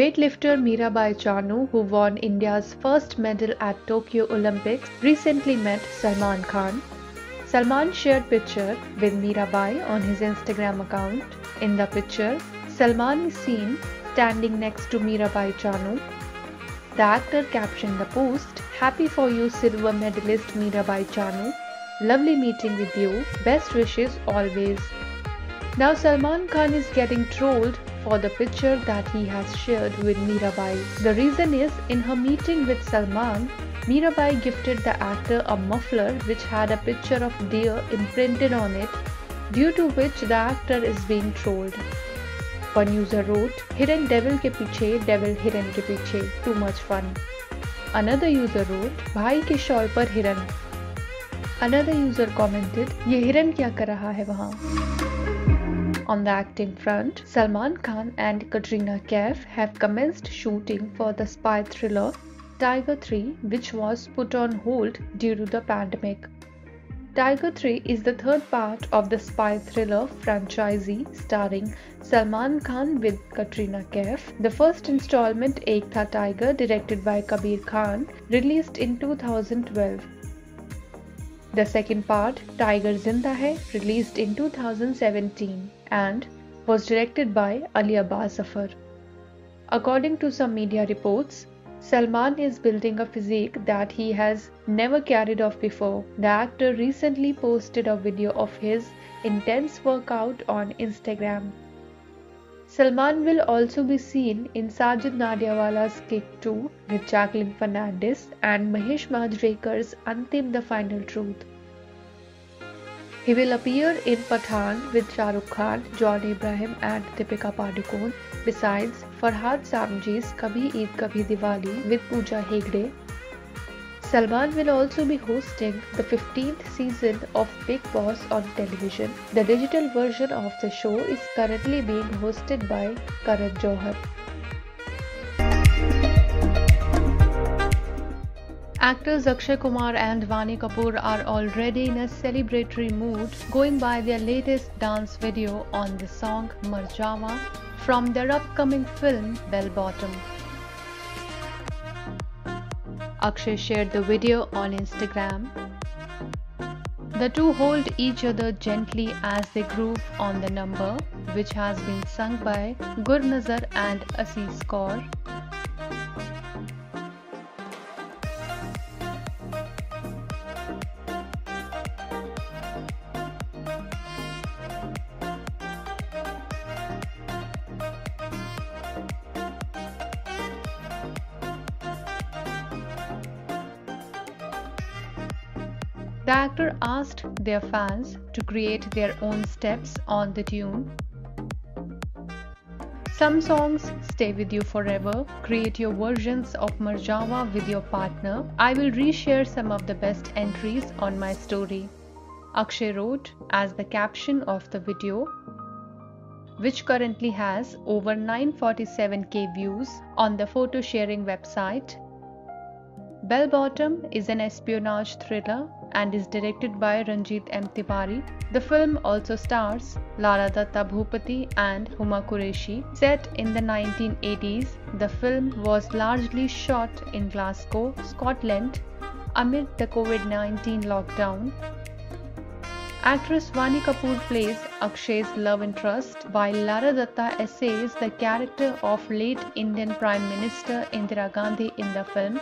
Weightlifter Mirabai Chanu, who won India's first medal at Tokyo Olympics, recently met Salman Khan. Salman shared picture with Mirabai on his Instagram account. In the picture, Salman is seen standing next to Mirabai Chanu. The actor captioned the post, "Happy for you silver medalist Mirabai Chanu. Lovely meeting with you. Best wishes always." Now Salman Khan is getting trolled for the picture that he has shared with Mirabai. The reason is, in her meeting with Salman, Mirabai gifted the actor a muffler which had a picture of deer imprinted on it, due to which the actor is being trolled. One user wrote, "Hiran devil ke piche, devil hiran ke piche, too much fun." Another user wrote, "भाई के shawl पर हिरन." Another user commented, "ये हिरन क्या कर रहा है वहाँ?" On the acting front, Salman Khan and Katrina Kaif have commenced shooting for the spy thriller Tiger 3, which was put on hold due to the pandemic. Tiger 3 is the third part of the spy thriller franchise starring Salman Khan with Katrina Kaif. The first installment, Ek Tha Tiger, directed by Kabir Khan, released in 2012. The second part, Tiger Zinda Hai, released in 2017 and was directed by Ali Abbas Zafar. According to some media reports, Salman is building a physique that he has never carried off before. The actor recently posted a video of his intense workout on Instagram. Salman will also be seen in Sajid Nadiawala's Kick 2 with Jacqueline Fernandez and Mahesh Majrekar's Antim the Final Truth. He will appear in Pathaan with Shah Rukh Khan, John Abraham and Deepika Padukone, besides Farhad Samji's Kabhi Eid Kabhi Diwali with Pooja Hegde. Salman will also be hosting the 15th season of Bigg Boss on television. The digital version of the show is currently being hosted by Karan Johar. Actors Akshay Kumar and Vaani Kapoor are already in a celebratory mood, going by their latest dance video on the song Mar Jawa from their upcoming film Bell Bottom. Akshay shared the video on Instagram. The two hold each other gently as they groove on the number, which has been sung by Gurnazar and Aziz Kaur. The actor asked their fans to create their own steps on the tune. Some songs stay with you forever. Create your versions of Mar Jawa with your partner. I will reshare some of the best entries on my story, Akshay wrote as the caption of the video, which currently has over 947k views on the photo sharing website. Bell Bottom is an espionage thriller and is directed by Ranjit M. Tiwari. The film also stars Lara Datta Bhupati and Huma Qureshi. Set in the 1980s, the film was largely shot in Glasgow, Scotland, amid the COVID-19 lockdown. Actress Vaani Kapoor plays Akshay's love interest, while Lara Datta essays the character of late Indian Prime Minister Indira Gandhi in the film.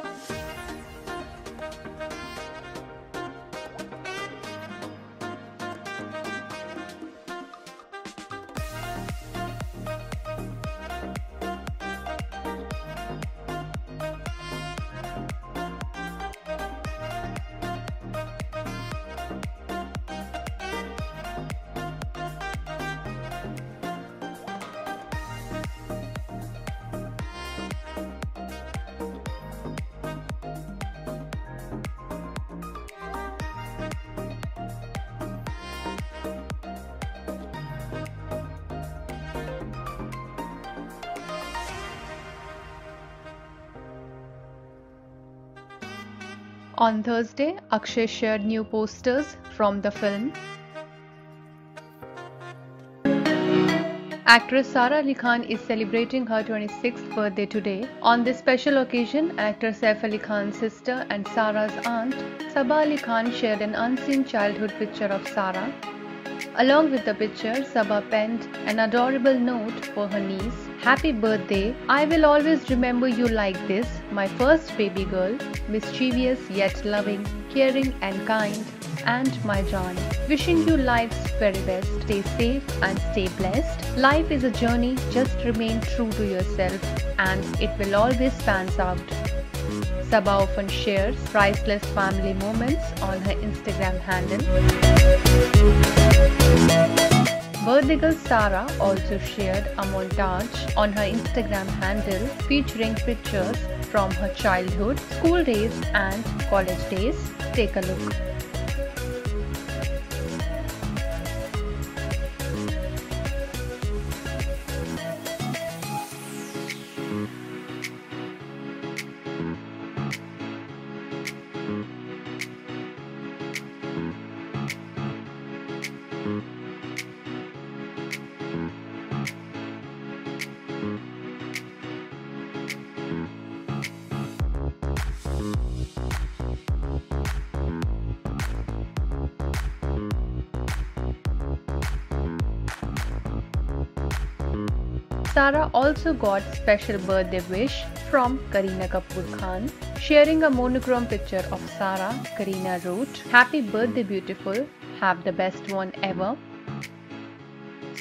On Thursday, Akshay shared new posters from the film. Actress Sara Ali Khan is celebrating her 26th birthday today. On this special occasion, actor Saif Ali Khan's sister and Sara's aunt, Sabah Ali Khan, shared an unseen childhood picture of Sara. Along with the picture, Sabah penned an adorable note for her niece. Happy birthday. I will always remember you like this, my first baby girl, mischievous yet loving, caring and kind, and my John. Wishing you life's very best. Stay safe and stay blessed. Life is a journey, just remain true to yourself and it will always pan out. Sabah often shares priceless family moments on her Instagram handle. Birthday girl Sara also shared a montage on her Instagram handle featuring pictures from her childhood, school days and college days. Take a look. Sara also got special birthday wish from Kareena Kapoor Khan. Sharing a monochrome picture of Sara, Kareena wrote, "Happy birthday beautiful, have the best one ever."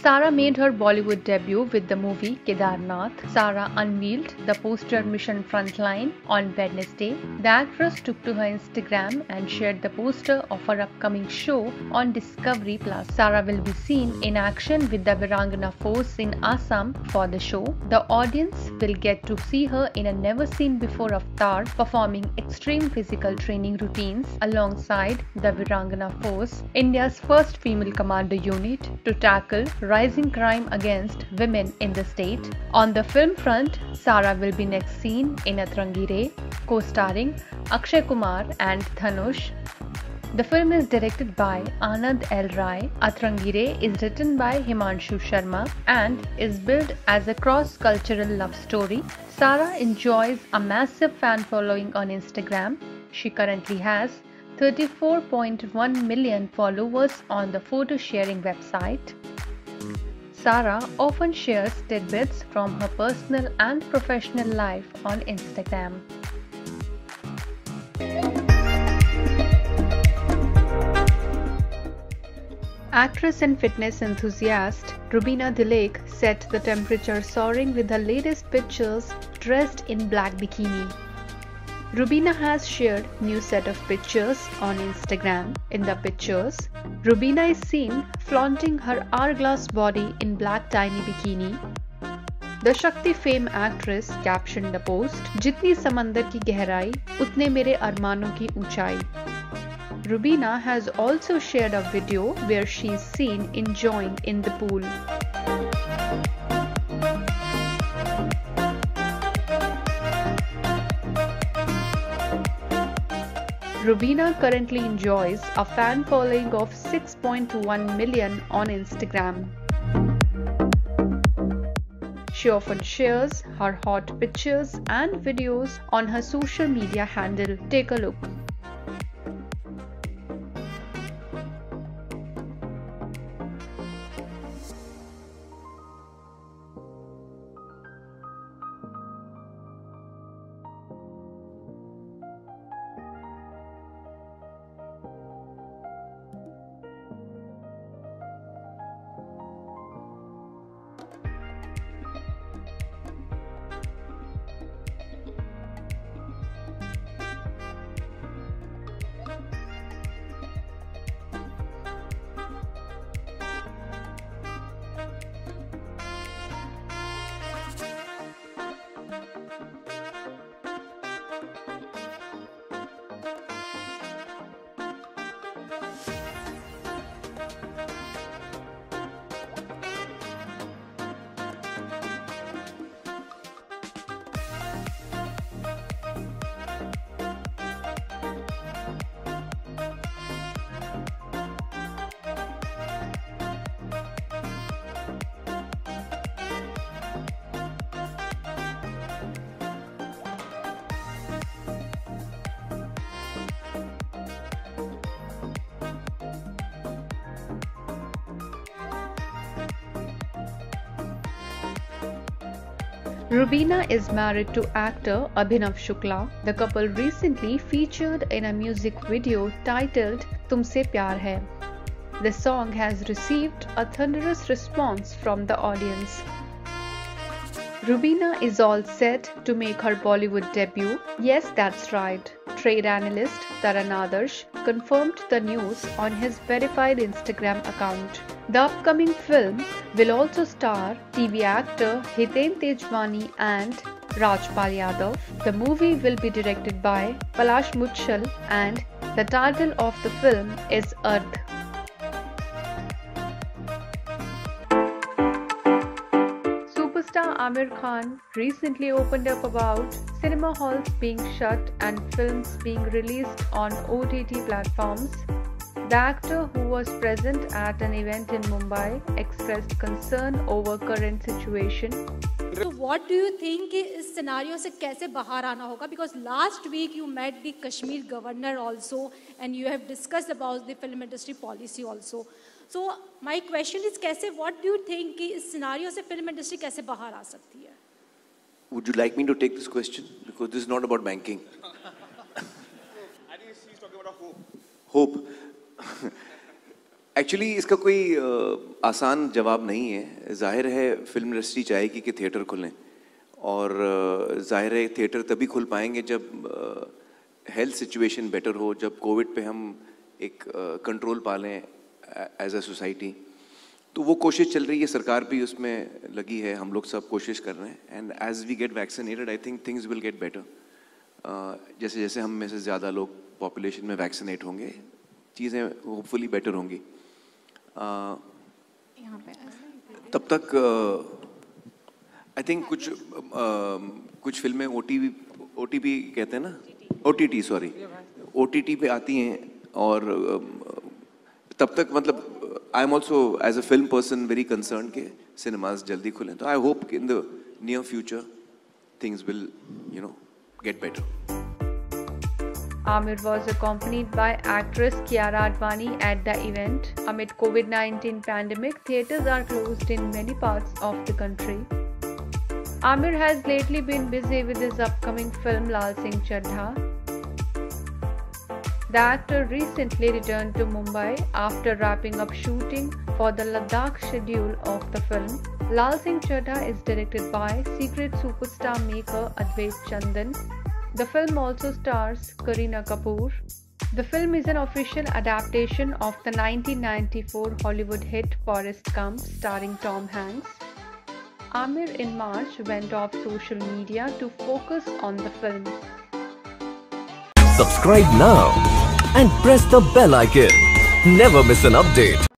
Sara made her Bollywood debut with the movie Kedarnath. Sara unveiled the poster Mission Frontline on Wednesday. The actress took to her Instagram and shared the poster of her upcoming show on Discovery Plus. Sara will be seen in action with the Virangana force in Assam for the show. The audience will get to see her in a never-seen-before avatar performing extreme physical training routines alongside the Virangana force, India's first female commando unit to tackle rising crime against women in the state. On the film front, Sara will be next seen in Atrangire, co-starring Akshay Kumar and Dhanush. The film is directed by Anand L. Rai. Atrangire is written by Himanshu Sharma and is billed as a cross-cultural love story. Sara enjoys a massive fan following on Instagram. She currently has 34.1 million followers on the photo sharing website. Sara often shares tidbits from her personal and professional life on Instagram. Actress and fitness enthusiast Rubina Dilek set the temperature soaring with her latest pictures dressed in black bikini. Rubina has shared new set of pictures on Instagram. In the pictures, Rubina is seen flaunting her hourglass body in black tiny bikini. The Shakti fame actress captioned the post, "जितनी समंदर की गहराई, उतने मेरे अरमानों की ऊंचाई." Rubina has also shared a video where she is seen enjoying in the pool. Rubina currently enjoys a fan following of 6.1 million on Instagram. She often shares her hot pictures and videos on her social media handle. Take a look. Rubina is married to actor Abhinav Shukla. The couple recently featured in a music video titled Tumse Pyar Hai. The song has received a thunderous response from the audience. Rubina is all set to make her Bollywood debut. Yes, that's right. Trade analyst Taran Adarsh confirmed the news on his verified Instagram account. The upcoming film will also star TV actor Hiten Tejwani and Rajpal Yadav. The movie will be directed by Palash Muchal and the title of the film is Ardh. Superstar Aamir Khan recently opened up about cinema halls being shut and films being released on OTT platforms. The actor, who was present at an event in Mumbai, expressed concern over current situation. So what do you think कि इस scenario से कैसे बाहर आना होगा? Because last week you met the Kashmir governor also and you have discussed about the film industry policy also. So my question is कैसे, what do you think कि इस scenario से film industry कैसे बाहर आ सकती है? Would you like me to take this question? Because this is not about banking. I think he's talking about hope. Hope. Actually इसका कोई आसान जवाब नहीं है. जाहिर है फिल्म इंडस्ट्री चाहेगी कि थिएटर खुलें और जाहिर है थिएटर तभी खुल पाएंगे जब हेल्थ सिचुएशन बेटर हो, जब कोविड पे हम एक कंट्रोल पा लें एज अ सोसाइटी. तो वो कोशिश चल रही है, सरकार भी उसमें लगी है, हम लोग सब कोशिश कर रहे हैं. And as we get vaccinated I think things will get better. जैसे जैसे हम में से ज़्यादा लोग पॉपुलेशन में वैक्सीनेट होंगे चीज़ें होपफुली बेटर होंगी. तब तक आई थिंक कुछ फिल्में OTP कहते हैं ना, OTT पे आती हैं और तब तक मतलब I am also as a film person very concern के सिनेमाज जल्दी खुलें. तो I hope in the near future things will get better. Aamir was accompanied by actress Kiara Advani at the event. Amid COVID-19 pandemic, theatres are closed in many parts of the country. Aamir has lately been busy with his upcoming film Lal Singh Chaddha. The actor recently returned to Mumbai after wrapping up shooting for the Ladakh schedule of the film. Lal Singh Chaddha is directed by secret superstar maker Advait Chandan. The film also stars Kareena Kapoor. The film is an official adaptation of the 1994 Hollywood hit Forrest Gump starring Tom Hanks. Aamir in March went off social media to focus on the film. Subscribe now and press the bell icon. Never miss an update.